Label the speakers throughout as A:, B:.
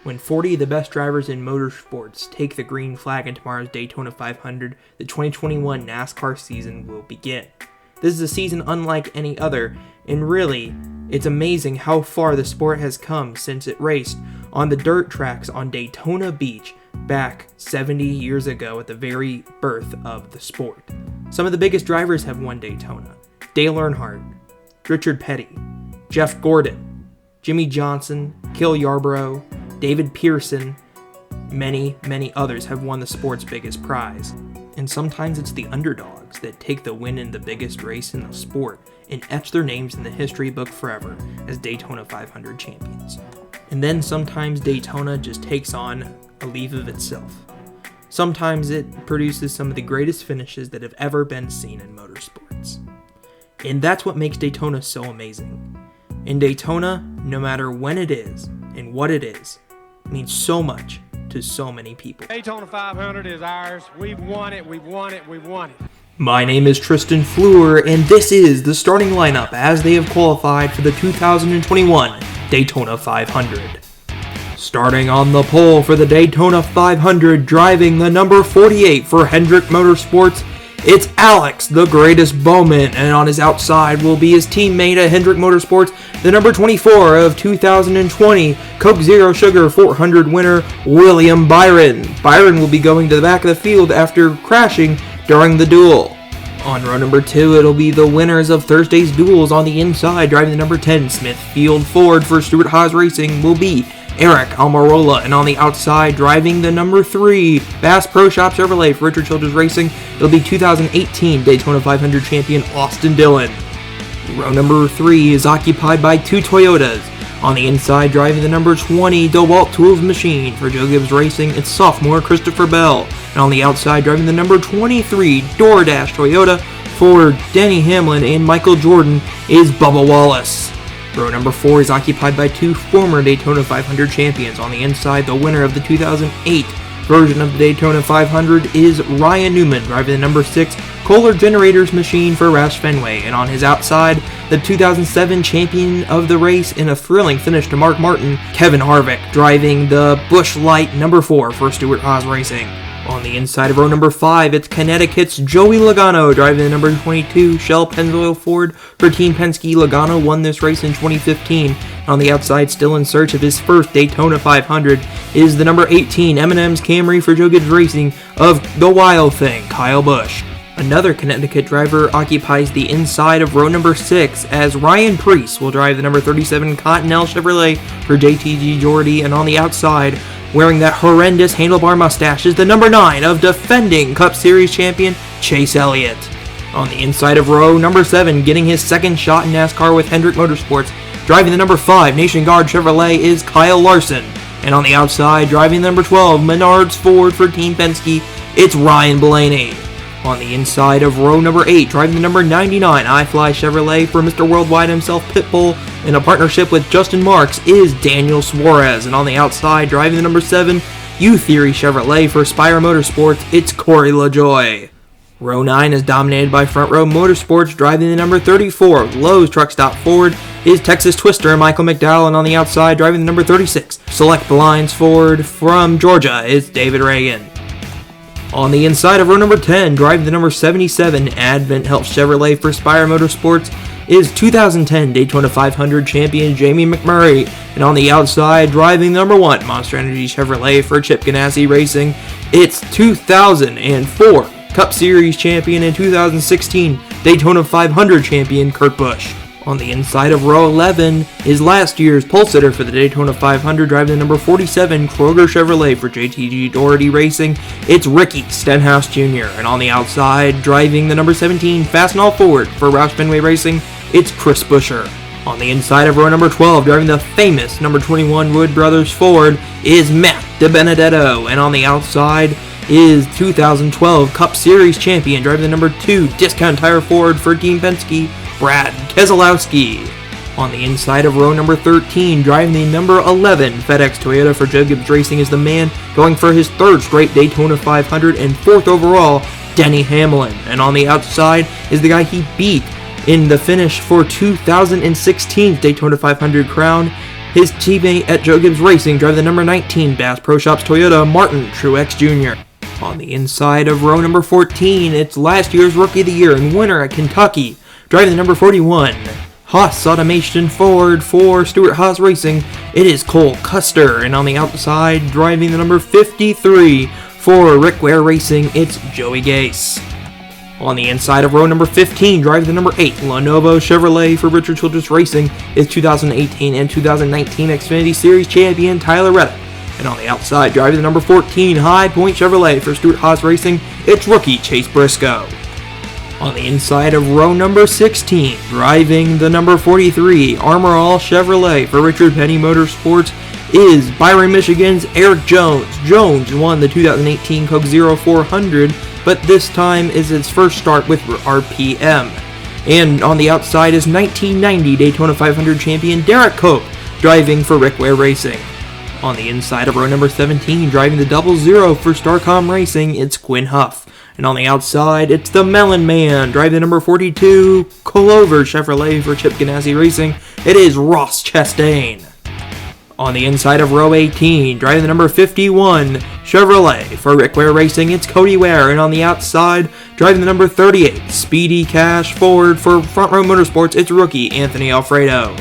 A: When 40 of the best drivers in motorsports take the green flag in tomorrow's Daytona 500, the 2021 NASCAR season will begin. This is a season unlike any other, and really, it's amazing how far the sport has come since it raced on the dirt tracks on Daytona Beach back 70 years ago at the very birth of the sport. Some of the biggest drivers have won Daytona. Dale Earnhardt, Richard Petty, Jeff Gordon, Jimmy Johnson, Cale Yarborough, David Pearson, many others have won the sport's biggest prize. And sometimes it's the underdogs that take the win in the biggest race in the sport and etch their names in the history book forever as Daytona 500 champions. And then sometimes Daytona just takes on a leave of itself. Sometimes it produces some of the greatest finishes that have ever been seen in motorsports. And that's what makes Daytona so amazing. In Daytona, no matter when it is and what it is, means so much to so many people.
B: Daytona 500 is ours. We've won it, we've won it, we've won it.
A: My name is Tristan Fluhr, and this is the starting lineup as they have qualified for the 2021 Daytona 500. Starting on the pole for the Daytona 500, driving the number 48 for Hendrick Motorsports, it's Alex, the greatest Bowman, and on his outside will be his teammate at Hendrick Motorsports, the number 24 of 2020 Coke Zero Sugar 400 winner, William Byron. Byron will be going to the back of the field after crashing during the duel. On row number 2, it'll be the winners of Thursday's duels. On the inside, driving the number 10 Smithfield Ford for Stewart Haas Racing will be Eric Almirola, and on the outside, driving the number 3 Bass Pro Shop Chevrolet for Richard Childress Racing, it'll be 2018 Daytona 500 champion Austin Dillon. Row number 3 is occupied by 2 Toyotas. On the inside, driving the number 20 DeWalt Tools Machine for Joe Gibbs Racing, it's sophomore Christopher Bell. And on the outside, driving the number 23 DoorDash Toyota for Denny Hamlin and Michael Jordan is Bubba Wallace. Row number 4 is occupied by 2 former Daytona 500 champions. On the inside, the winner of the 2008 version of the Daytona 500 is Ryan Newman, driving the number 6 Kohler Generators Machine for Roush Fenway. And on his outside, the 2007 champion of the race in a thrilling finish to Mark Martin, Kevin Harvick, driving the Busch Light number 4 for Stewart Haas Racing. On the inside of row number 5, it's Connecticut's Joey Logano, driving the number 22 Shell Pennzoil Ford for Team Penske. Logano won this race in 2015. On the outside, still in search of his first Daytona 500, is the number 18 M&M's Camry for Joe Gibbs Racing of the Wild Thing, Kyle Busch. Another Connecticut driver occupies the inside of row number 6 as Ryan Preece will drive the number 37 Continental Chevrolet for JTG Doherty, and on the outside, wearing that horrendous handlebar mustache, is the number 9 of defending Cup Series champion Chase Elliott. On the inside of row number 7, getting his second shot in NASCAR with Hendrick Motorsports, driving the number 5 Nation Guard Chevrolet is Kyle Larson. And on the outside, driving the number 12 Menards Ford for Team Penske, it's Ryan Blaney. On the inside of row number 8, driving the number 99 iFly Chevrolet for Mr. Worldwide himself, Pitbull, in a partnership with Justin Marks, is Daniel Suarez. And on the outside, driving the number 7 U-Theory Chevrolet for Spire Motorsports, it's Corey LaJoie. Row 9 is dominated by Front Row Motorsports, driving the number 34 Lowe's Truck Stop Ford is Texas Twister Michael McDowell, and on the outside, driving the number 36 Select Blinds Ford from Georgia is David Reagan. On the inside of row number 10, driving the number 77 Advent Health Chevrolet for Spire Motorsports is 2010 Daytona 500 champion Jamie McMurray. And on the outside, driving the number 1 Monster Energy Chevrolet for Chip Ganassi Racing, it's 2004 Cup Series champion and 2016 Daytona 500 champion Kurt Busch. On the inside of row 11 is last year's pole sitter for the Daytona 500, driving the number 47 Kroger Chevrolet for JTG Doherty Racing, it's Ricky Stenhouse Jr. And on the outside, driving the number 17 Fastenal Ford for Roush Fenway Racing, it's Chris Buescher. On the inside of row number 12, driving the famous number 21 Wood Brothers Ford, is Matt DiBenedetto. And on the outside is 2012 Cup Series champion, driving the number 2 Discount Tire Ford for Team Penske, Brad Keselowski. On the inside of row number 13, driving the number 11 FedEx Toyota for Joe Gibbs Racing, is the man going for his 3rd straight Daytona 500 and 4th overall, Denny Hamlin. And on the outside is the guy he beat in the finish for 2016's Daytona 500 crown, His teammate at Joe Gibbs Racing, driving the number 19 Bass Pro Shops Toyota, Martin Truex Jr. On the inside of row number 14, it's last year's Rookie of the Year and winner at Kentucky, driving the number 41 Haas Automation Ford for Stewart Haas Racing, it is Cole Custer. And on the outside, driving the number 53 for Rick Ware Racing, it's Joey Gase. On the inside of row number 15, driving the number 8 Lenovo Chevrolet for Richard Childress Racing, is 2018 and 2019 Xfinity Series champion Tyler Reddick. And on the outside, driving the number 14 High Point Chevrolet for Stewart Haas Racing, it's rookie Chase Briscoe. On the inside of row number 16, driving the number 43 Armor All Chevrolet for Richard Petty Motorsports, is Byron, Michigan's Eric Jones. Jones won the 2018 Coke Zero 400, but this time is its first start with RPM. And on the outside is 1990 Daytona 500 champion Derek Cope, driving for Rick Ware Racing. On the inside of row number 17, driving the 00 for Starcom Racing, it's Quinn Huff. And on the outside, it's the Melon Man, driving the number 42 Coalover Chevrolet for Chip Ganassi Racing, it is Ross Chastain. On the inside of row 18, driving the number 51 Chevrolet for Rick Ware Racing, it's Cody Ware. And on the outside, driving the number 38 Speedy Cash Ford for Front Row Motorsports, it's rookie Anthony Alfredo.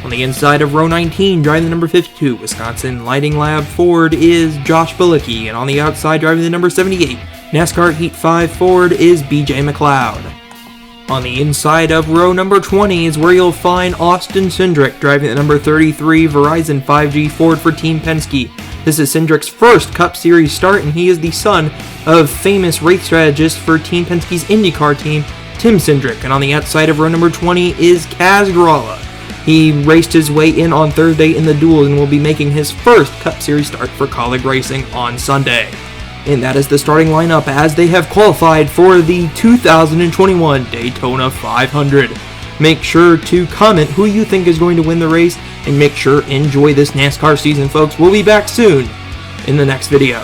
A: On the inside of row 19, driving the number 52 Wisconsin Lighting Lab Ford, is Josh Bilicki. And on the outside, driving the number 78 NASCAR Heat 5 Ford, is BJ McLeod. On the inside of row number 20 is where you'll find Austin Cindric, driving the number 33 Verizon 5G Ford for Team Penske. This is Cindric's first Cup Series start, and he is the son of famous race strategist for Team Penske's IndyCar team, Tim Cindric. And on the outside of row number 20 is Kaz Grala. He raced his way in on Thursday in the duels and will be making his first Cup Series start for Kaulig Racing on Sunday. And that is the starting lineup as they have qualified for the 2021 Daytona 500. Make sure to comment who you think is going to win the race, and make sure to enjoy this NASCAR season, folks. We'll be back soon in the next video.